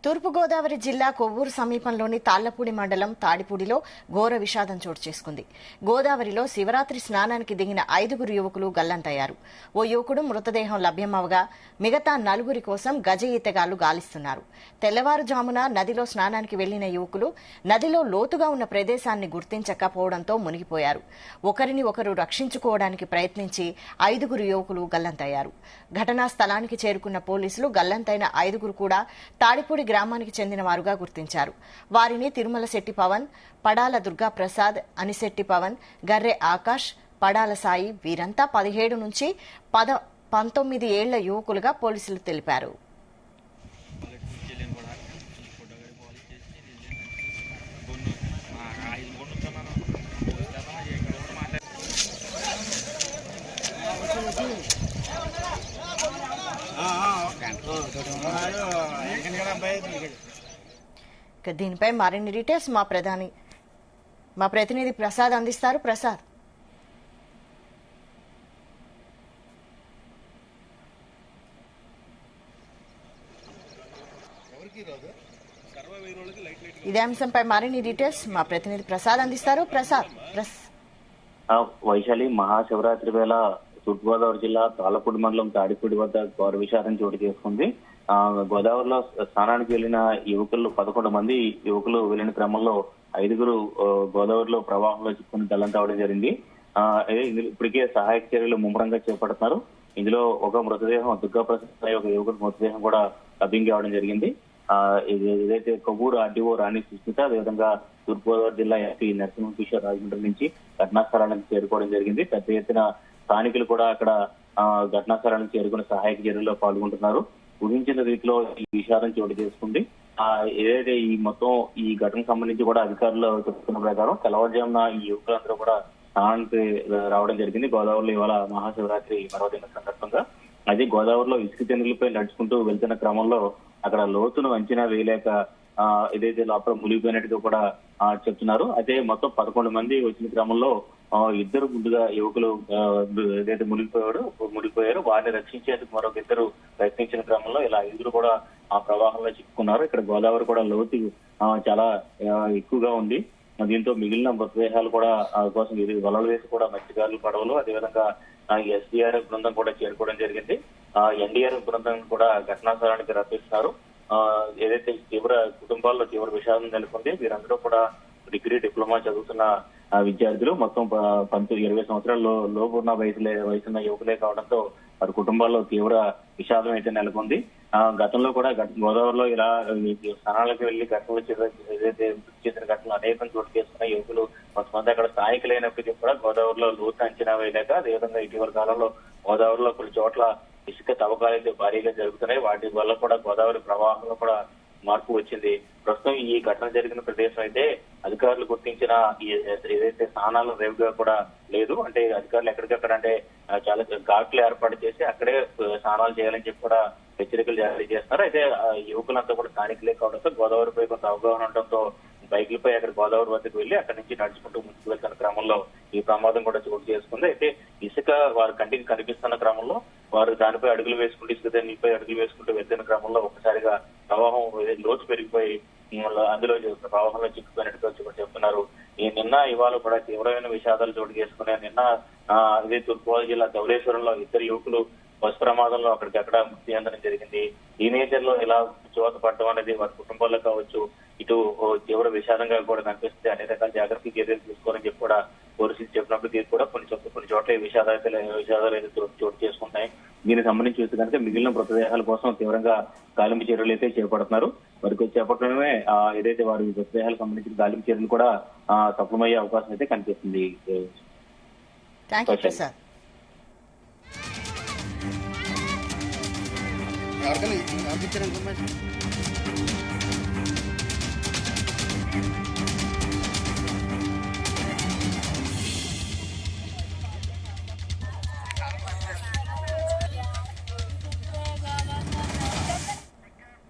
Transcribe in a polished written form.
తూర్పుగోదావరి జిల్లా కొవ్వూరు సమీపంలోని తాళ్లపూడి మండలం తాడిపూడిలో ఘోర విషాదం చోటు చేసుకుంది. గోదావరిలో శివరాత్రి స్నానానికి దిగిన 5 యువకులు గల్లంతయ్యారు. ఓ యువకుడు మృతదేహం లభ్యమవగా మిగతా 4 కోసం గజ ఈతగాళ్లు గాలిస్తున్నారు. తెల్లవారుజామున నదిలో స్నానానికి వెళ్లిన యువకులు నదిలో లోతుగా ఉన్న ప్రదేశాన్ని గుర్తించకపోవడంతో మునిగిపోయారు. ఒకరిని ఒకరు రక్షించుకోవడానికి ప్రయత్నించి 5 యువకులు గల్లంతయ్యారు. ఘటనా స్థలానికి చేరుకున్న పోలీసులు గల్లంతైన 5 కూడా తాడిపూడి గ్రామానికి చెందిన వారుగా గుర్తించారు. వారిని తిరుమల శెట్టి పవన్, పడాల దుర్గా ప్రసాద్, అనిశెట్టి పవన్, గర్రె ఆకాష్, పడాల సాయి వీరంతా 17 నుంచి 19 ఏళ్ల యువకులుగా పోలీసులు తెలిపారు. దీనిపై మరిన్ని డీటెయిల్స్ మా ప్రతినిధి ప్రసాద్ అందిస్తారు. ప్రసాద్, ఇదే అంశంపై మరిన్ని డీటెయిల్స్ మా ప్రతినిధి ప్రసాద్ అందిస్తారు. ప్రసాద్. వైశాలి, మహాశివరాత్రి వేళ తూర్పుగోదావరి జిల్లా తాళ్లపూడి మండలం తాడిపూడి వద్ద ఘోర విషాదం చోటు చేసుకుంది. గోదావరిలో స్నానానికి వెళ్లిన యువకులు 11 మంది యువకులు వెళ్లిన క్రమంలో 5 గోదావరిలో ప్రవాహంలో చిక్కుకుని గల్లంతవడం జరిగింది. ఇప్పటికే సహాయక చర్యలు ముమ్మరంగా చేపడుతున్నారు. ఇందులో ఒక మృతదేహం దుర్గా ప్రసాద్ ఒక యువకుడి మృతదేహం కూడా లభ్యం కావడం జరిగింది. ఏదైతే కొవ్వూరు ఆర్డీఓ రాణి సుస్మిత, అదేవిధంగా తూర్పుగోదావరి జిల్లా ఎంపీ నరసింహకిషోర్ రాజమండ్రి నుంచి ఘటనా స్థలానికి చేరుకోవడం జరిగింది. పెద్ద ఎత్తున స్థానికులు కూడా అక్కడ ఘటనా స్థలానికి చేరుకుని సహాయక చర్యల్లో పాల్గొంటున్నారు. ఊహించిన రీతిలో ఈ విషాదం చోటు చేసుకుంది. ఏదైతే ఈ ఘటనకు సంబంధించి కూడా అధికారులు చెప్తున్న ప్రకారం తెల్లవారుజామున ఈ యువకులందరూ కూడా స్నానానికి రావడం జరిగింది. గోదావరిలో ఇవాళ మహాశివరాత్రి పర్వదిన సందర్భంగా అది గోదావరిలో ఇసుక తెన్నులపై నడుచుకుంటూ వెళ్తున్న క్రమంలో అక్కడ లోతును అంచనా వేయలేక ఏదైతే లోపల మునిగిపోయినట్టుగా కూడా చెప్తున్నారు. అయితే మొత్తం 11 మంది వచ్చిన క్రమంలో 2 ముందుగా యువకులు ఏదైతే మునిగిపోయారు వారిని రక్షించేందుకు మరొక 2 ప్రయత్నించిన క్రమంలో ఇలా 5 కూడా ఆ ప్రవాహంలో చిక్కుకున్నారు. ఇక్కడ గోదావరి కూడా లోతు చాలా ఎక్కువగా ఉంది. దీంతో మిగిలిన మృతదేహాలు కూడా కోసం వలలు వేసి కూడా మత్స్యకారులు పడవలు, అదేవిధంగా ఎస్డీఆర్ఎఫ్ బృందం కూడా చేరుకోవడం జరిగింది. ఎన్డీఆర్ఎఫ్ బృందం కూడా ఘటనా స్థలానికి రప్పిస్తున్నారు. ఏదైతే కుటుంబాల్లో తీవ్ర విషాదం నెలకొంది. వీరందరూ కూడా డిగ్రీ, డిప్లొమా చదువుతున్న విద్యార్థులు. మొత్తం 20 సంవత్సరాల లోపు ఉన్న వయసున్న యువకులే కావడంతో వారి కుటుంబాల్లో తీవ్ర విషాదం అయితే నెలకొంది. గతంలో కూడా గోదావరిలో ఇలా స్థానాలకు వెళ్లి ఘటనలు ఏదైతే చేసిన ఘటనలు అనేకం చోటు చేసుకున్న యువకులు కొంతమంది అక్కడ స్థానికులైనప్పటికీ కూడా గోదావరిలో లోతు అంచనా వేయలేక, అదేవిధంగా ఇటీవల కాలంలో గోదావరిలో కొన్ని చోట్ల ఇసుక తవ్వకాలు అయితే భారీగా జరుగుతున్నాయి. వాటి వల్ల కూడా గోదావరి ప్రవాహంలో కూడా మార్పు వచ్చింది. ప్రస్తుతం ఈ ఘటన జరిగిన ప్రదేశం అయితే అధికారులు గుర్తించిన ఏదైతే స్నానాల రేవుగా కూడా లేదు. అంటే అధికారులు ఎక్కడికక్కడ అంటే చాలా ఘాట్లు ఏర్పాటు చేసి అక్కడే స్నానాలు చేయాలని చెప్పి కూడా హెచ్చరికలు జారీ చేస్తున్నారు. అయితే యువకులంతా కూడా స్థానికులే కావడంతో గోదావరిపై కొంత అవగాహన ఉండడంతో బైకులపై అక్కడ గోదావరి వద్దకు వెళ్లి అక్కడి నుంచి నడుచుకుంటూ ముందుకు వెళ్తున్న క్రమంలో ఈ ప్రమాదం కూడా చోటు చేసుకుంది. అయితే ఇసుక వారి కంటికి కనిపిస్తున్న క్రమంలో వారు దానిపై అడుగులు వేసుకుంటూ ఇసుక దానిపై అడుగులు వేసుకుంటూ వెళ్తున్న క్రమంలో ఒకసారిగా ప్రవాహం లోతు పెరిగిపోయి అందులో ప్రవాహంలో చిక్కుపోయినట్టుగా చెప్తున్నారు. నిన్న ఇవాళ కూడా తీవ్రమైన విషాదాలు చోటు చేసుకున్నాయి. నిన్న అదే తూర్పుగోదావరి జిల్లా ధవళేశ్వరంలో 2 యువకులు బస్సు ప్రమాదంలో అక్కడికక్కడ మృతి చెందడం జరిగింది. ఈ నేచర్లో ఇలా చువత పడడం అనేది వారి కుటుంబాల్లో కావచ్చు ఇటు తీవ్ర విషాదంగా కూడా కనిపిస్తుంది. అన్ని రకాల జాగ్రత్తలు చర్యలు తీసుకోవాలని చెప్పి కూడా పోలీసులు చెప్పినప్పటికీ కూడా కొన్ని చోట్ల విషాదాలు చోటు చేసుకుంటాయి. దీనికి సంబంధించి చూస్తే కనుక మిగిలిన మృతదేహాల కోసం తీవ్రంగా గాలింపు చర్యలు అయితే చేపడుతున్నారు. వారికి చేపట్టడమే ఏదైతే వారి మృతదేహాలకు సంబంధించిన గాలింపు చర్యలు కూడా సఫలమయ్యే అవకాశం అయితే కనిపిస్తుంది. ఎవరికైనా